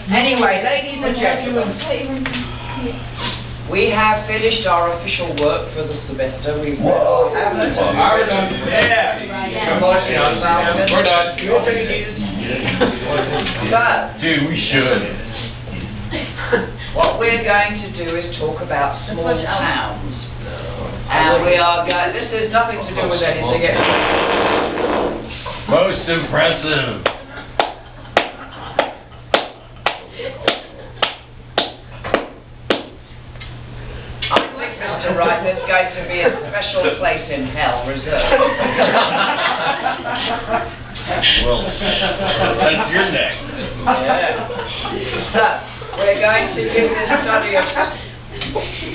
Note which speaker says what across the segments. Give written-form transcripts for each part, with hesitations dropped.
Speaker 1: Anyway, ladies and gentlemen, we have finished our official work for the semester. We've read our Hamlet.
Speaker 2: We're done. Yeah. We're done. You all take it easy.
Speaker 1: But
Speaker 2: Dude, we should.
Speaker 1: what we're going to do is talk about small towns. And we are going, this has nothing to do with anything.
Speaker 2: Most impressive.
Speaker 1: Mr. Wright, there's going to be a special place in hell reserved.
Speaker 2: Well, that's your neck.
Speaker 1: Yeah. So, we're going to give this study a...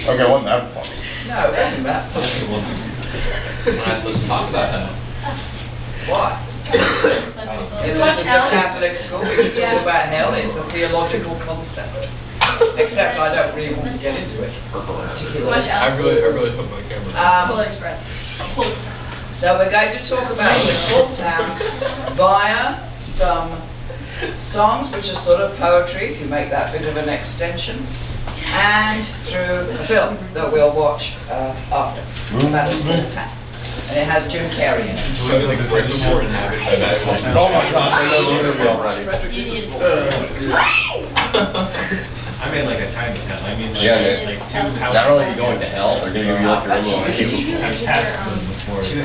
Speaker 2: Okay, wasn't that funny?
Speaker 1: No, it isn't that.
Speaker 2: Let's talk about that.
Speaker 1: Why? In the Catholic school, we can talk about hell. It's a theological concept. Except I don't really want to get into it.
Speaker 2: I really put my camera.
Speaker 1: So we're going to talk about the small town via some songs, which are sort of poetry, if you make that bit of an extension, and through a film that we'll watch after about the small town. And it has Jim Carrey in it.
Speaker 2: Oh my God, I know the interview already.
Speaker 3: I mean, like a tiny town. I mean, like,
Speaker 2: Yeah,
Speaker 3: like two houses.
Speaker 2: not only are you going to hell, they're going to give you like your own little cube.
Speaker 3: I've passed them before.
Speaker 4: You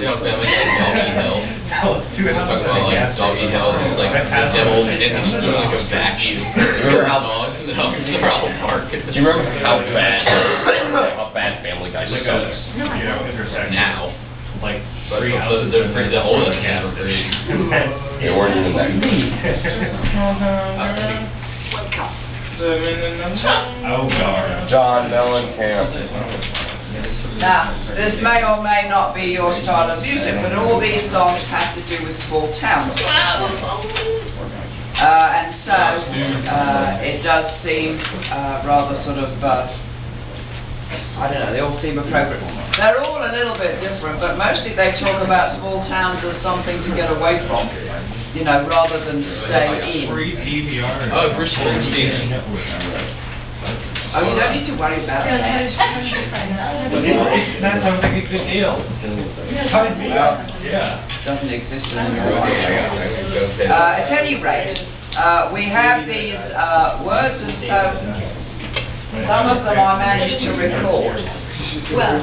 Speaker 4: know, family like Doggy Hill.
Speaker 3: Two houses.
Speaker 4: Well, like Doggy Hill, like the devil in like a vacuum.
Speaker 2: Remember how
Speaker 4: dogs? No, they're all park.
Speaker 2: Do you remember how bad Family Guy
Speaker 3: Like
Speaker 2: sucks?
Speaker 3: you know, intersection.
Speaker 4: Now.
Speaker 3: Like
Speaker 4: But
Speaker 3: three
Speaker 4: the
Speaker 3: houses.
Speaker 4: oldest cats are pretty.
Speaker 2: They weren't even that good.
Speaker 3: Oh, God.
Speaker 2: John Mellencamp.
Speaker 1: Now, this may or may not be your style of music, but all these songs have to do with small towns. And so, it does seem rather sort of, I don't know, they all seem appropriate. They're all a little bit different, but mostly they talk about small towns as something to get away from, you know, rather than stay in.
Speaker 3: Free PVR.
Speaker 4: Oh, Bruce Springsteen.
Speaker 1: Oh, you don't need to worry about that.
Speaker 3: That sounds like a good deal. Yeah.
Speaker 1: Doesn't exist anymore. At any rate, we have these words, and so some of them I managed to record. Well,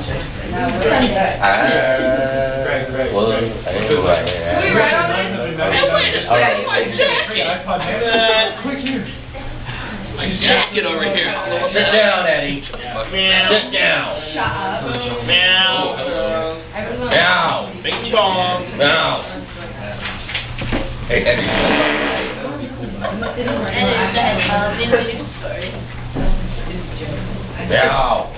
Speaker 1: now we're in there. We read on it?
Speaker 3: Quick here.
Speaker 4: Get over here.
Speaker 2: Sit down, Eddie. Sit down.
Speaker 1: Shut up.
Speaker 2: Meow. Meow. Bing bong. Meow. Hey, Eddie. Meow.